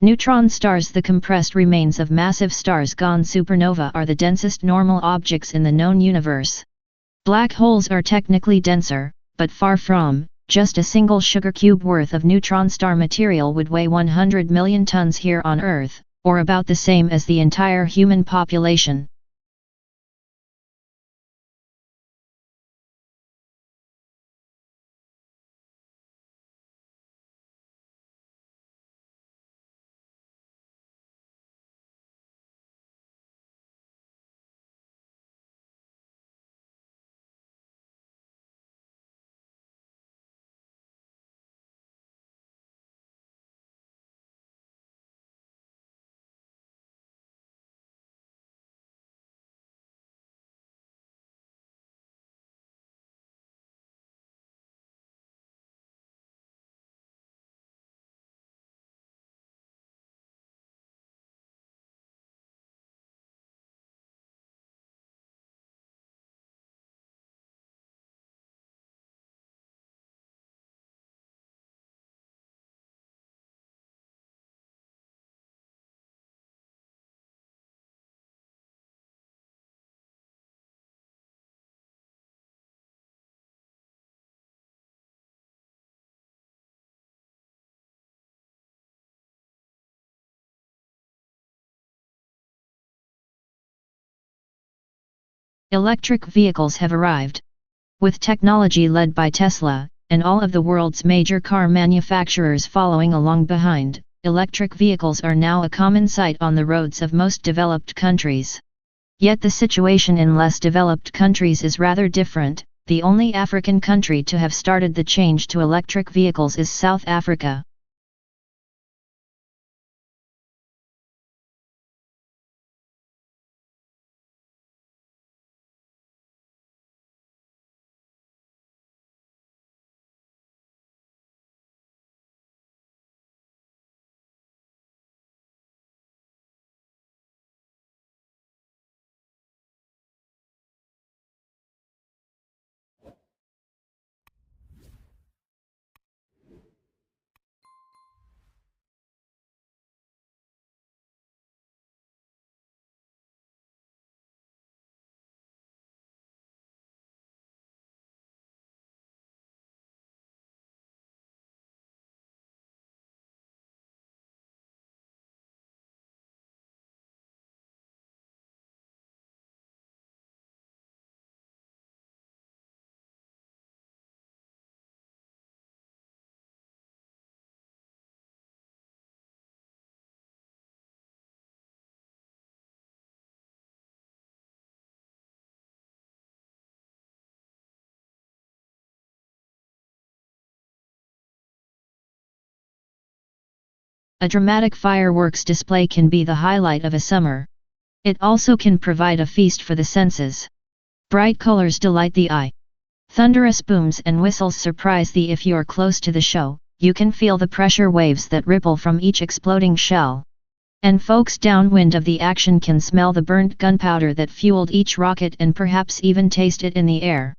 Neutron stars, the compressed remains of massive stars gone supernova, are the densest normal objects in the known universe. Black holes are technically denser, but far from. Just a single sugar cube worth of neutron star material would weigh 100 million tons here on Earth, or about the same as the entire human population. Electric vehicles have arrived. With technology led by Tesla, and all of the world's major car manufacturers following along behind, electric vehicles are now a common sight on the roads of most developed countries. Yet the situation in less developed countries is rather different. The only African country to have started the change to electric vehicles is South Africa. A dramatic fireworks display can be the highlight of a summer. It also can provide a feast for the senses. Bright colors delight the eye. Thunderous booms and whistles surprise thee. If you're close to the show, you can feel the pressure waves that ripple from each exploding shell. And folks downwind of the action can smell the burnt gunpowder that fueled each rocket and perhaps even taste it in the air.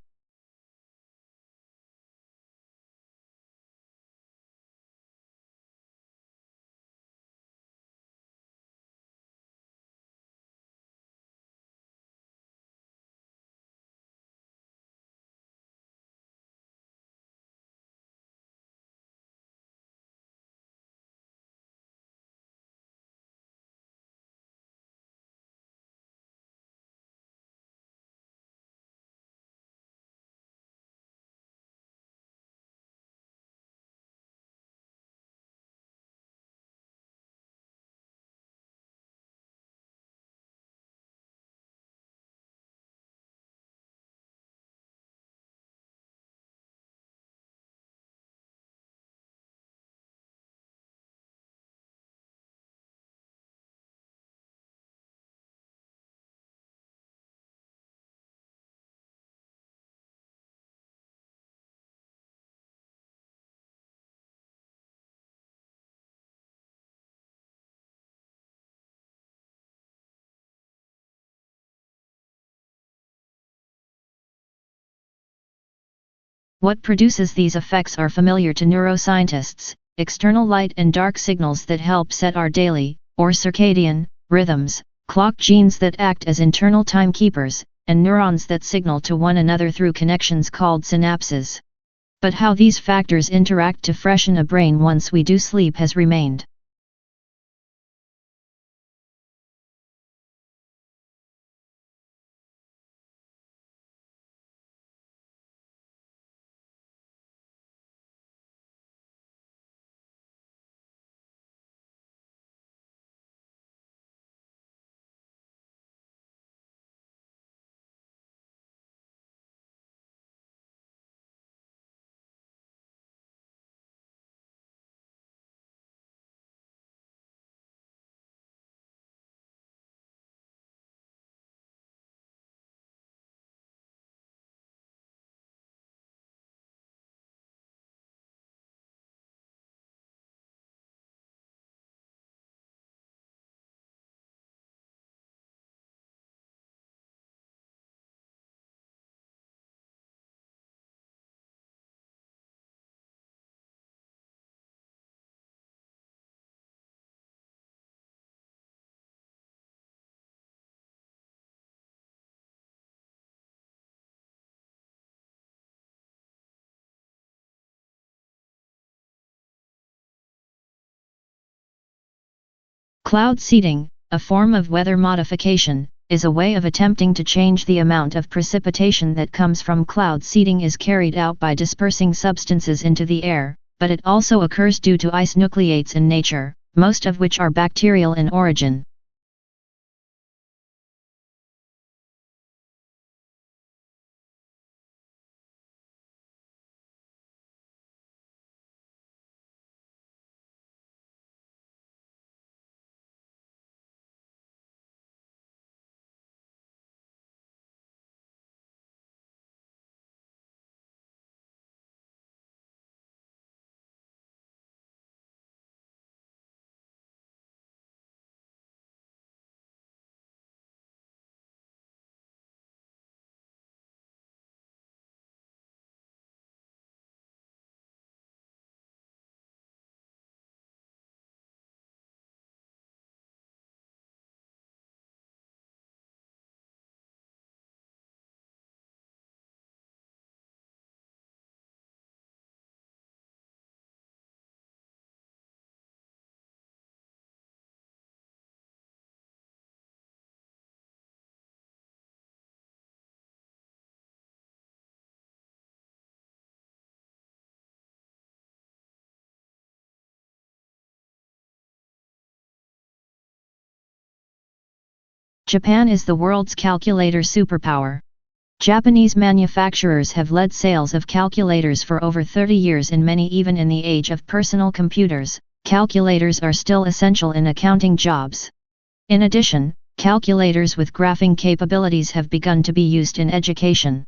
What produces these effects are familiar to neuroscientists. external light and dark signals that help set our daily, or circadian, rhythms, clock genes that act as internal timekeepers, and neurons that signal to one another through connections called synapses. But how these factors interact to freshen a brain once we do sleep has remained. Cloud seeding, a form of weather modification, is a way of attempting to change the amount of precipitation that comes from cloud seeding is carried out by dispersing substances into the air, but it also occurs due to ice nucleates in nature, most of which are bacterial in origin. Japan is the world's calculator superpower. Japanese manufacturers have led sales of calculators for over 30 years and many even in the age of personal computers. Calculators are still essential in accounting jobs. In addition, calculators with graphing capabilities have begun to be used in education.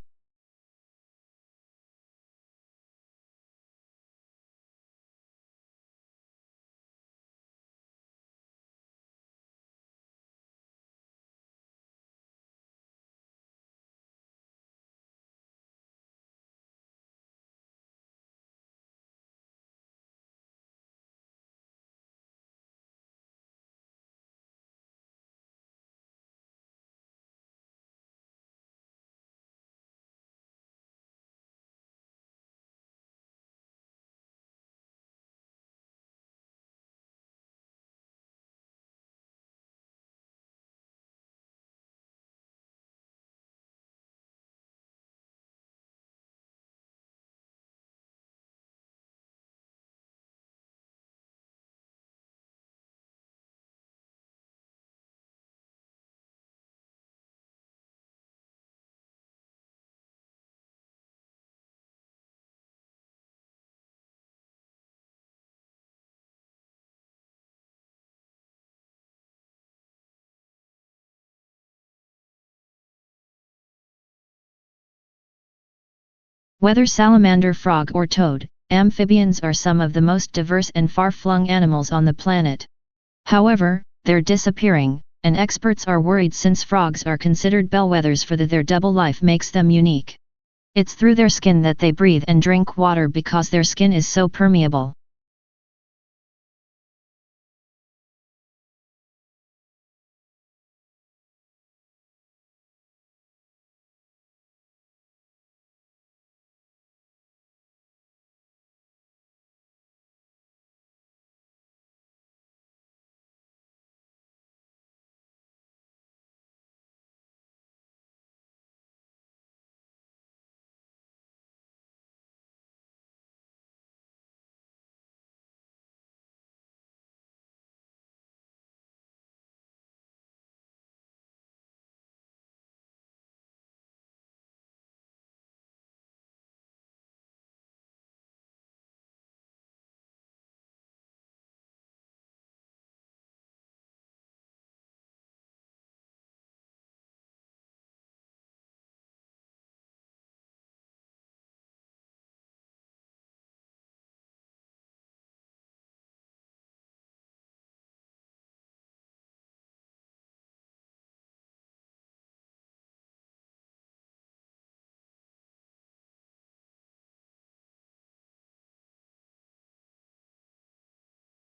Whether salamander, frog or toad, amphibians are some of the most diverse and far-flung animals on the planet. However, they're disappearing, and experts are worried since frogs are considered bellwethers for their double life makes them unique. It's through their skin that they breathe and drink water because their skin is so permeable.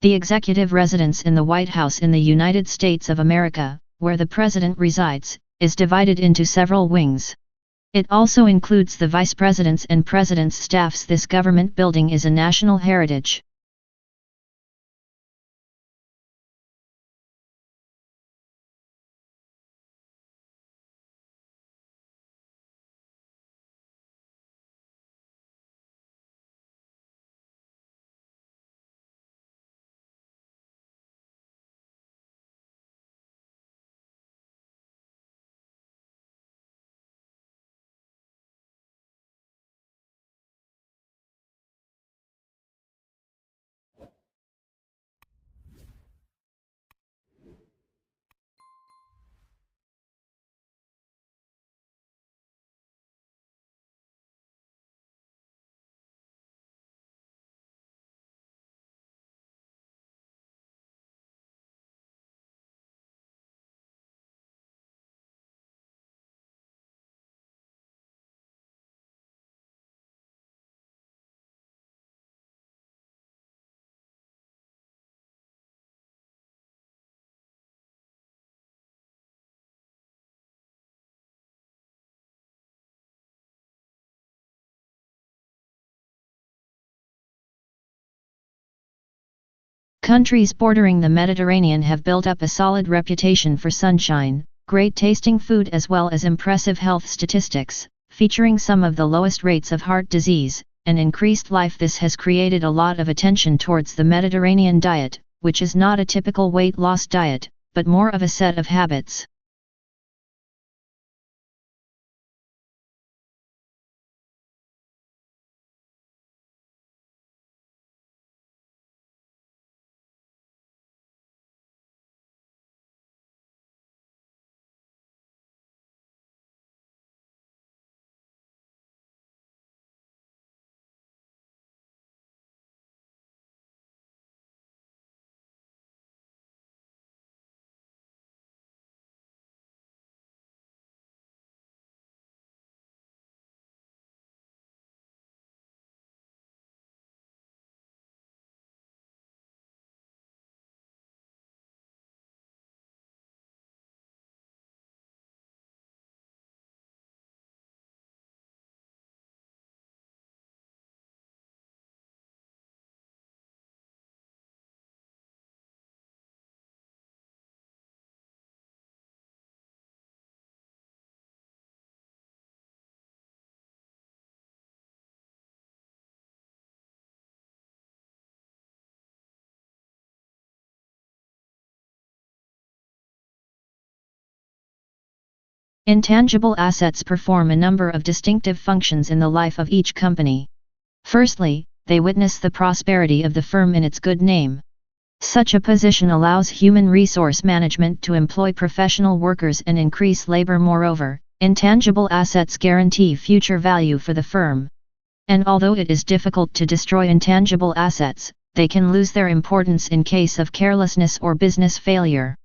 The executive residence in the White House in the United States of America, where the President resides, is divided into several wings. It also includes the Vice President's and President's staffs. This government building is a national heritage. Countries bordering the Mediterranean have built up a solid reputation for sunshine, great tasting food as well as impressive health statistics, featuring some of the lowest rates of heart disease, and increased life. This has created a lot of attention towards the Mediterranean diet, which is not a typical weight loss diet, but more of a set of habits. Intangible assets perform a number of distinctive functions in the life of each company. Firstly, they witness the prosperity of the firm in its good name. Such a position allows human resource management to employ professional workers and increase labor. Moreover, intangible assets guarantee future value for the firm. And although it is difficult to destroy intangible assets, they can lose their importance in case of carelessness or business failure.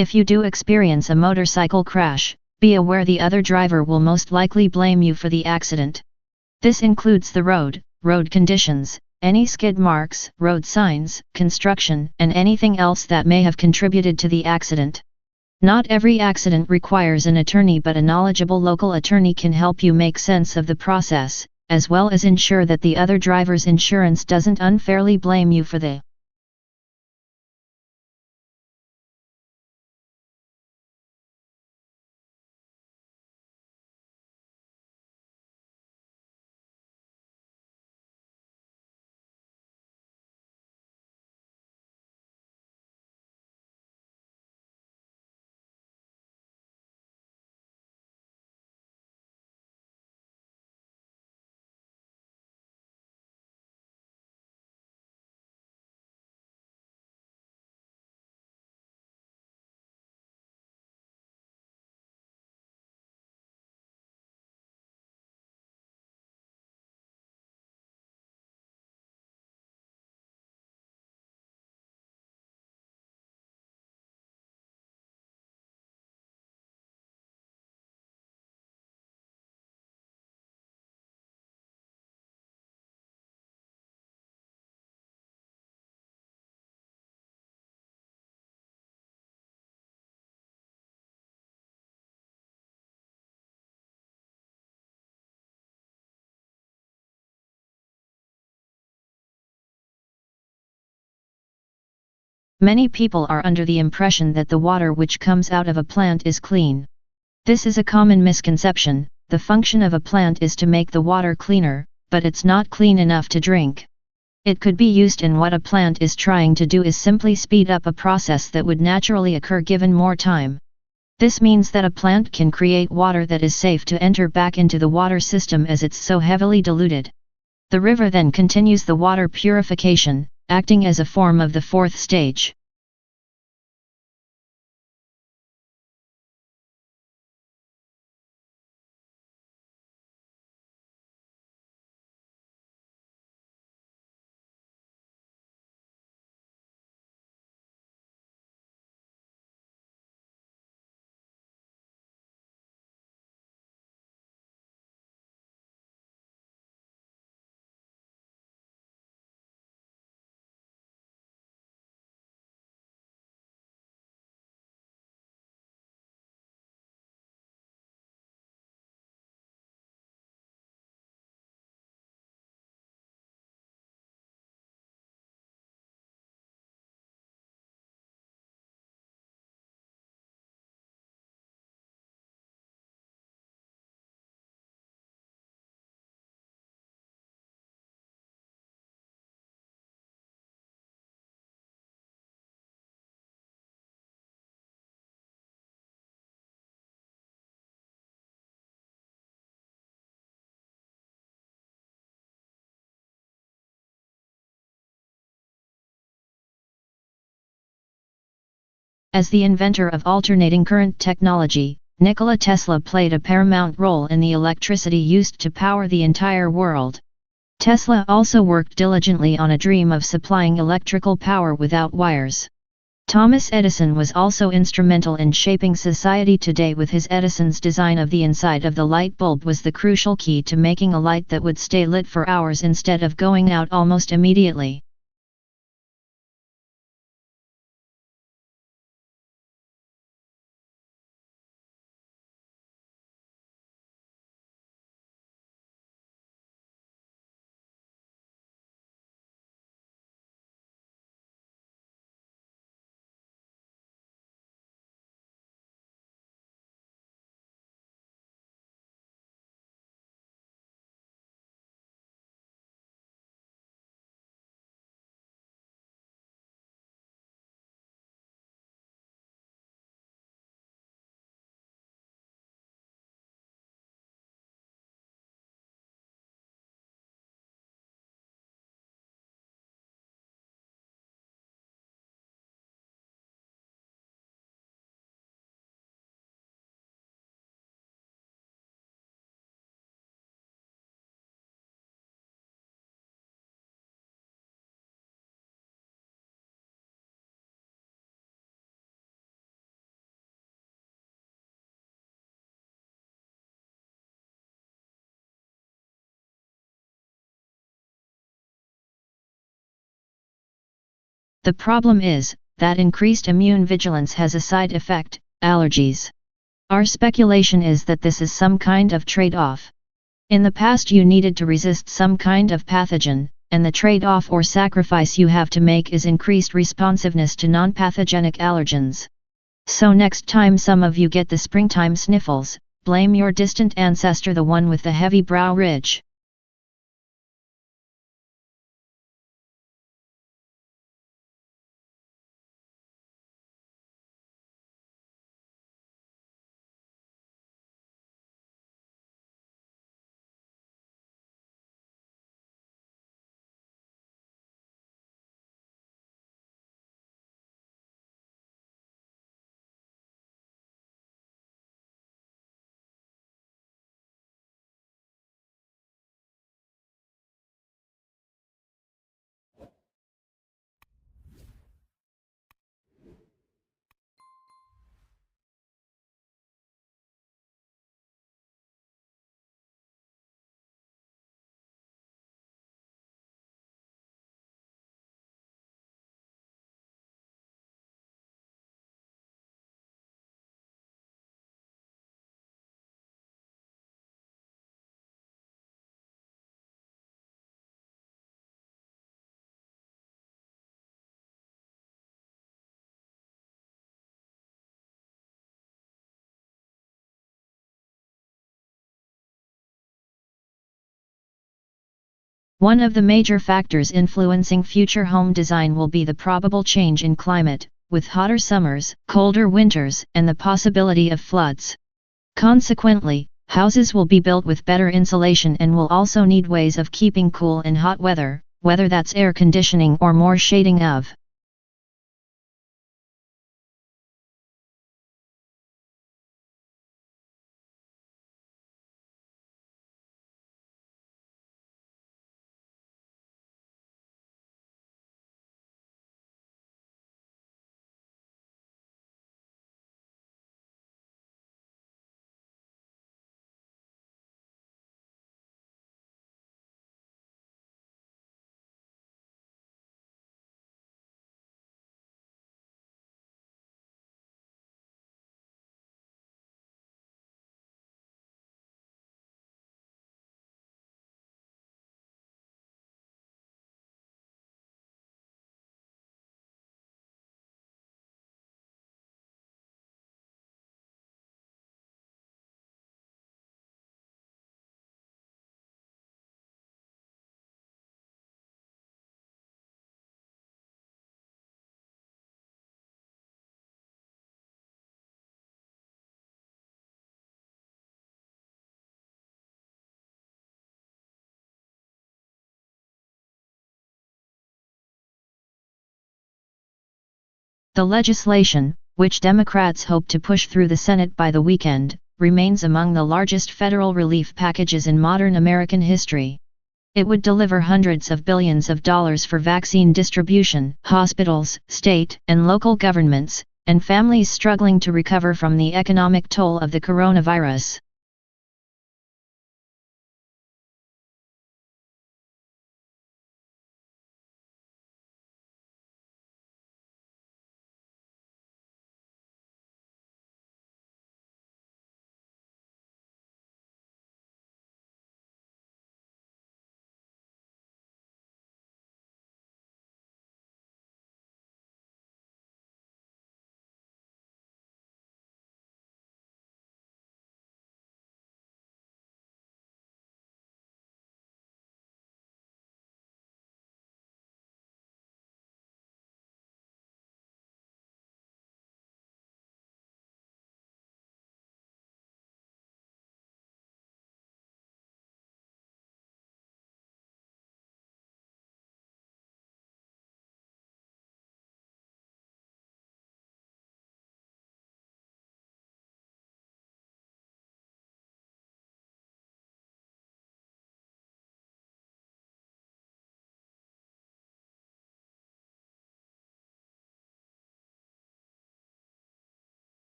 If you do experience a motorcycle crash, be aware the other driver will most likely blame you for the accident. This includes the road conditions, any skid marks, road signs, construction, and anything else that may have contributed to the accident. Not every accident requires an attorney, but a knowledgeable local attorney can help you make sense of the process, as well as ensure that the other driver's insurance doesn't unfairly blame you for the Many people are under the impression that the water which comes out of a plant is clean. This is a common misconception. The function of a plant is to make the water cleaner, but it's not clean enough to drink. It could be used, and what a plant is trying to do is simply speed up a process that would naturally occur given more time. This means that a plant can create water that is safe to enter back into the water system as it's so heavily diluted. The river then continues the water purification, acting as a form of the fourth stage. As the inventor of alternating current technology, Nikola Tesla played a paramount role in the electricity used to power the entire world. Tesla also worked diligently on a dream of supplying electrical power without wires. Thomas Edison was also instrumental in shaping society today with his Edison's design of the inside of the light bulb was the crucial key to making a light that would stay lit for hours instead of going out almost immediately. The problem is that increased immune vigilance has a side effect: allergies. Our speculation is that this is some kind of trade-off. In the past you needed to resist some kind of pathogen, and the trade-off or sacrifice you have to make is increased responsiveness to non-pathogenic allergens. So next time some of you get the springtime sniffles, blame your distant ancestor, the one with the heavy brow ridge. One of the major factors influencing future home design will be the probable change in climate, with hotter summers, colder winters, and the possibility of floods. Consequently, houses will be built with better insulation and will also need ways of keeping cool in hot weather, whether that's air conditioning or more shading of. The legislation, which Democrats hope to push through the Senate by the weekend, remains among the largest federal relief packages in modern American history. It would deliver hundreds of billions of dollars for vaccine distribution, hospitals, state and local governments, and families struggling to recover from the economic toll of the coronavirus.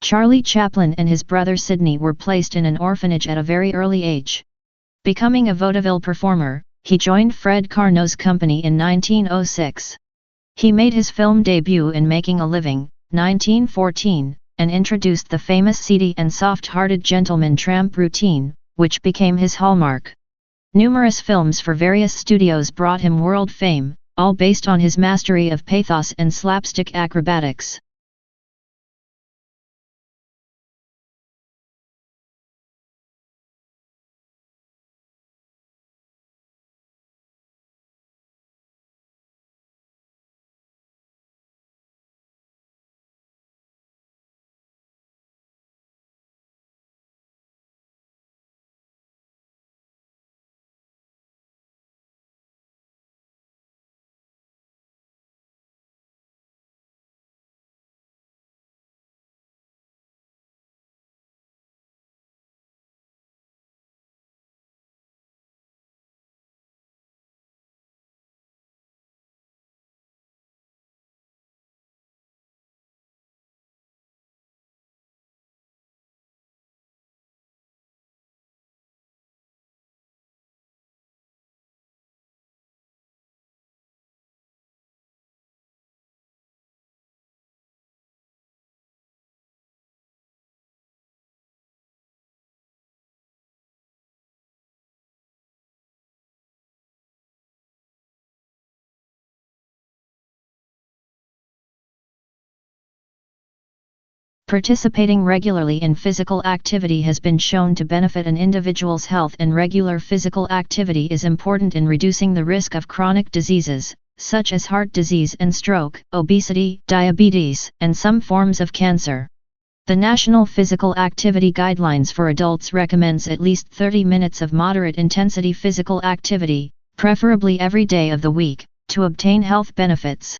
Charlie Chaplin and his brother Sidney were placed in an orphanage at a very early age. Becoming a vaudeville performer, he joined Fred Carnot's company in 1906. He made his film debut in Making a Living, 1914, and introduced the famous seedy and soft-hearted gentleman tramp routine, which became his hallmark. Numerous films for various studios brought him world fame, all based on his mastery of pathos and slapstick acrobatics. Participating regularly in physical activity has been shown to benefit an individual's health, and regular physical activity is important in reducing the risk of chronic diseases, such as heart disease and stroke, obesity, diabetes, and some forms of cancer. The National Physical Activity Guidelines for Adults recommends at least 30 minutes of moderate intensity physical activity, preferably every day of the week, to obtain health benefits.